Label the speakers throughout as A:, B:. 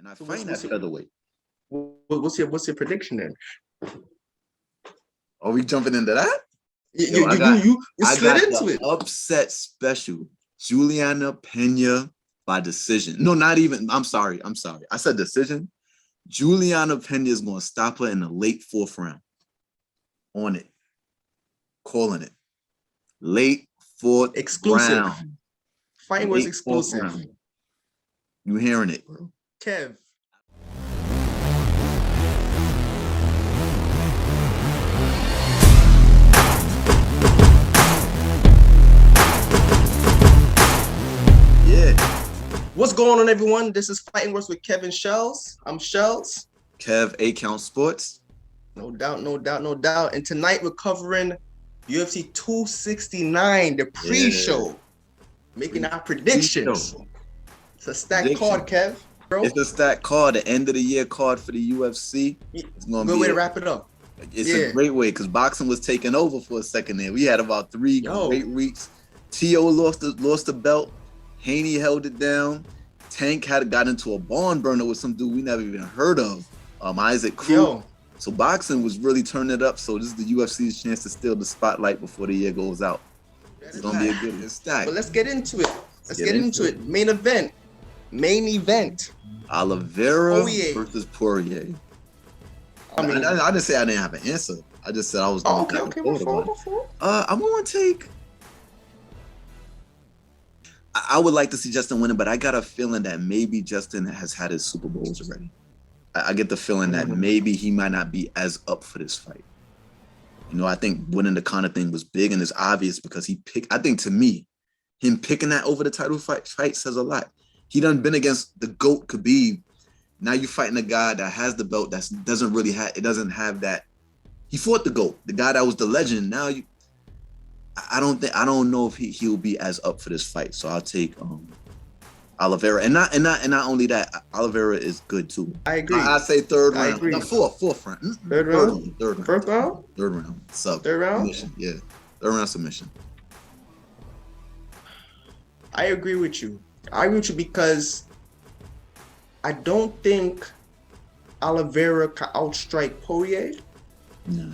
A: and I
B: So
A: fight
B: what's
A: at featherweight.
B: what's your prediction then?
A: Are we jumping into that?
B: You
A: I
B: slid
A: got
B: into
A: the
B: it.
A: upset special. Juliana Pena by decision. No, not even. I'm sorry. I said decision. Juliana Pena is going to stop her in the late 4th round. On it. Calling it. Late 4th
B: Exclusive.
A: round.
B: Fighting Words exclusive.
A: You hearing it?
B: Kev.
A: Yeah.
B: What's going on, everyone? This is Fighting Words with Kevin Shells. I'm Shells.
A: Kev, A-Count Sports.
B: No doubt. And tonight we're covering UFC 269, the pre-show. Making our predictions. It's a stacked card, Kev. Bro.
A: It's a stacked card, the end of the year card for the UFC.
B: It's gonna be a way to wrap it up.
A: It's a great way because boxing was taking over for a second there. We had about 3 great weeks. T.O. lost the belt. Haney held it down. Tank got into a barn burner with some dude we never even heard of, Isaac Cruz. So boxing was really turning it up. So this is the UFC's chance to steal the spotlight before the year goes out. It's gonna be a good stack.
B: But let's get into it. Let's get into it. Main event.
A: Oliveira versus Poirier. I didn't say I didn't have an answer. I just said I was going to I'm going to take. I would like to see Justin winning, but I got a feeling that maybe Justin has had his Super Bowls already. I get the feeling that maybe he might not be as up for this fight. You know, I think winning the Conor thing was big and it's obvious because he picked. I think to me, him picking that over the title fight says a lot. He done been against the GOAT Khabib. Now you're fighting a guy that has the belt that doesn't have that. He fought the GOAT, the guy that was the legend. Now I don't know if he'll be as up for this fight. So I'll take Oliveira, and not only that, Oliveira is good too.
B: I agree.
A: I say third round.
B: I agree.
A: No, fourth round.
B: Third round. First round.
A: Third round.
B: Third round.
A: Submission. Yeah, third round submission.
B: I agree with you. Because I don't think Oliveira can outstrike Poirier.
A: No.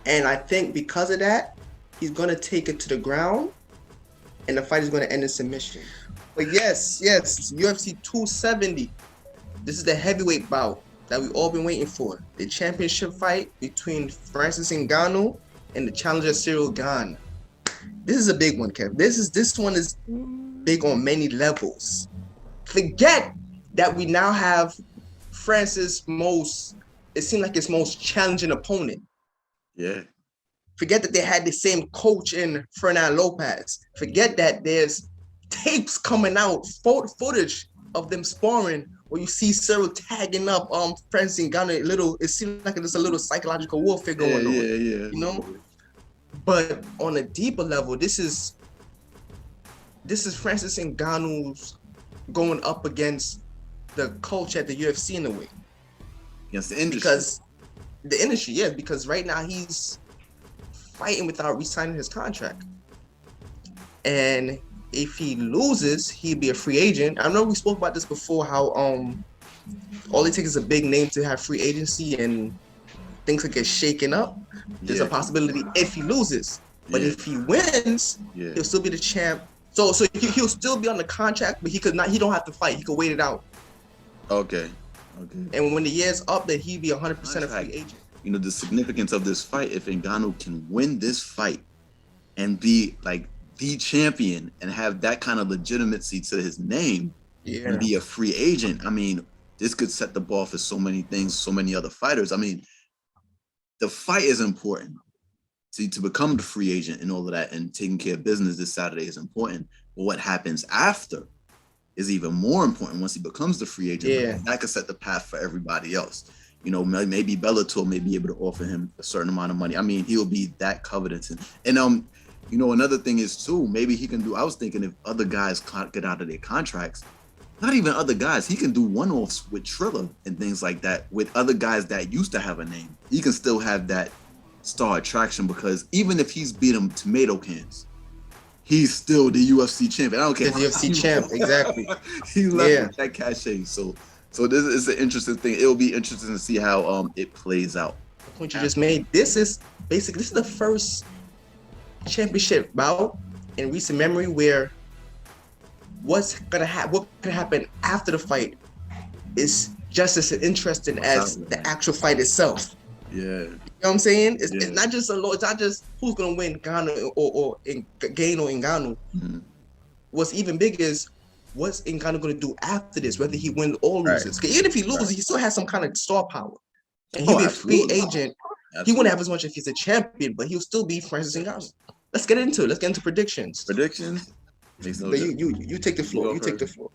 A: And
B: I think because of that, he's going to take it to the ground and the fight is going to end in submission. But yes, UFC 270. This is the heavyweight bout that we've all been waiting for. The championship fight between Francis Ngannou and the challenger Ciryl Gane. This is a big one, Kev. This one is big on many levels. Forget that we now have Francis' it seemed like his most challenging opponent.
A: Yeah.
B: Forget that they had the same coach in Fernand Lopez. Forget that there's tapes coming out, footage of them sparring where you see Ciryl tagging up Francis Ngannou. It seems like there's a little psychological warfare going on.
A: Yeah.
B: You know? But on a deeper level, this is Francis Ngannou's going up against the culture at the UFC in a way.
A: Against the industry.
B: Because the industry, yes, because right now he's fighting without re-signing his contract. And if he loses, he'd be a free agent. I know we spoke about this before, how all it takes is a big name to have free agency and things could get shaken up. There's a possibility if he loses. But if he wins, he'll still be the champ. So he'll still be on the contract, but he don't have to fight. He could wait it out.
A: Okay.
B: And when the year's up, then he'd be 100% a free agent.
A: You know, the significance of this fight, if Ngannou can win this fight and be like the champion and have that kind of legitimacy to his name and be a free agent, I mean, this could set the bar for so many things, so many other fighters. I mean, the fight is important. See, to become the free agent and all of that and taking care of business this Saturday is important. But what happens after is even more important once he becomes the free agent.
B: Yeah.
A: That could set the path for everybody else. You know, maybe Bellator may be able to offer him a certain amount of money. I mean, he'll be that coveted. And you know, another thing is too, maybe he can do, I was thinking if other guys get out of their contracts, not even other guys, he can do one-offs with Triller and things like that with other guys that used to have a name. He can still have that star attraction because even if he's beat him tomato cans, he's still the UFC champion. I don't care.
B: The UFC champ, exactly.
A: He left with that cachet. So So this is an interesting thing. It'll be interesting to see how it plays out.
B: The point you just made. This is the first championship bout in recent memory where what could happen after the fight is just as interesting as the actual fight itself.
A: Yeah.
B: You know what I'm saying? It's not just it's not just who's gonna win, Ngannou or Ngannou.
A: Mm-hmm.
B: What's even bigger is what's Ngannou gonna do after this, whether he wins or loses. Because even if he loses, he still has some kind of star power. And he'll be a free agent. Absolutely. He wouldn't have as much if he's a champion, but he'll still be Francis Ngannou. Let's get into it. Let's get into predictions.
A: Predictions?
B: No, you take the floor. You take the floor.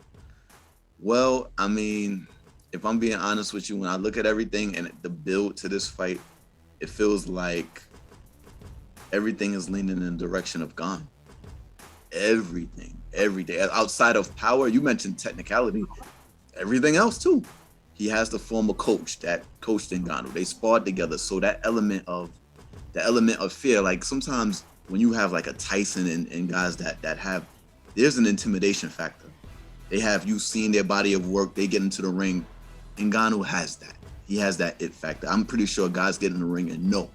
A: Well, I mean, if I'm being honest with you, when I look at everything and the build to this fight, it feels like everything is leaning in the direction of Gane. Everything. Outside of power, you mentioned technicality, everything else too. He has the former coach that coached Ngannou. They sparred together, so that element of fear, like sometimes when you have like a Tyson and guys that have, there's an intimidation factor. They have you seen their body of work, they get into the ring. Ngannou has that. He has that it factor. I'm pretty sure guys get in the ring and know.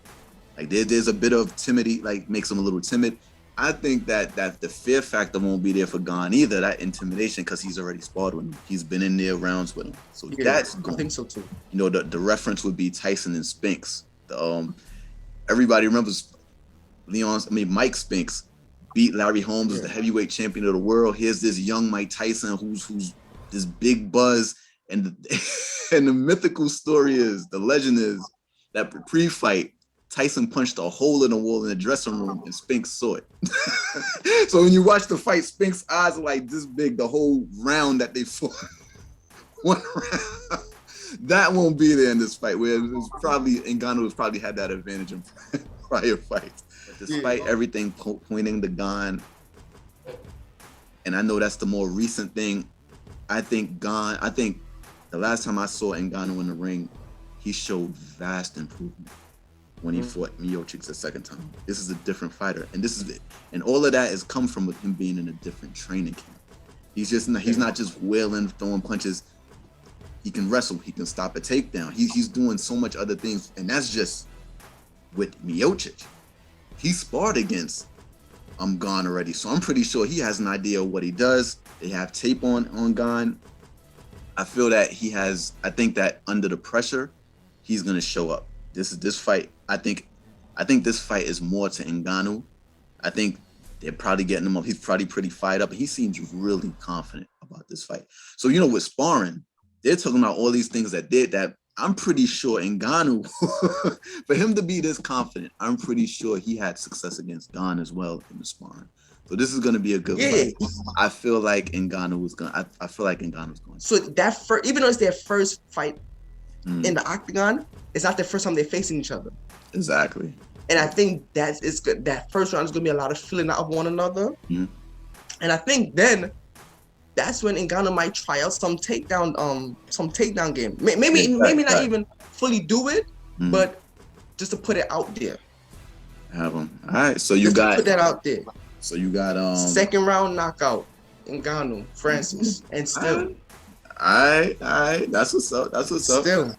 A: Like there's a bit of timidity, like makes them a little timid. I think that the fear factor won't be there for Gane either, that intimidation, because he's already sparred with him. He's been in there rounds with him. So that's gone.
B: I think so too.
A: You know, the reference would be Tyson and Spinks. Everybody remembers Mike Spinks beat Larry Holmes as the heavyweight champion of the world. Here's this young Mike Tyson who's this big buzz. And and the mythical story is, the legend is that pre-fight, Tyson punched a hole in the wall in the dressing room and Spinks saw it. So when you watch the fight, Spinks' eyes are like this big the whole round that they fought. One round. That won't be there in this fight. Where it's probably Ngannou has probably had that advantage in prior fights. But despite everything pointing to Gane, and I know that's the more recent thing, I think the last time I saw Ngannou in the ring, he showed vast improvement when he fought Miocic the second time. This is a different fighter, and all of that has come from him being in a different training camp. He's not just wailing, throwing punches. He can wrestle. He can stop a takedown. He's doing so much other things, and that's just with Miocic. He sparred against Gane already, so I'm pretty sure he has an idea of what he does. They have tape on Gane. I feel that I think that under the pressure, he's gonna show up. This fight, I think this fight is more to Ngannou. I think they're probably getting him up. He's probably pretty fired up, and he seems really confident about this fight. So, you know, with sparring, they're talking about all these things that I'm pretty sure Ngannou, for him to be this confident, I'm pretty sure he had success against Gane as well in the sparring. So this is going to be a good fight. I feel like Ngannou was going. I feel like Ngannou was going.
B: So that even though it's their first fight in the octagon, it's not the first time they're facing each other.
A: Exactly.
B: And I think it's good. That first round is going to be a lot of feeling out of one another. Mm-hmm. And I think then that's when Ngannou might try out some takedown game. Maybe not even fully do it, but just to put it out there.
A: Have him. All right. So you got
B: put that out there.
A: So you got
B: second round knockout, Ngannou, Francis, and still.
A: All right. That's what's up.
B: Still.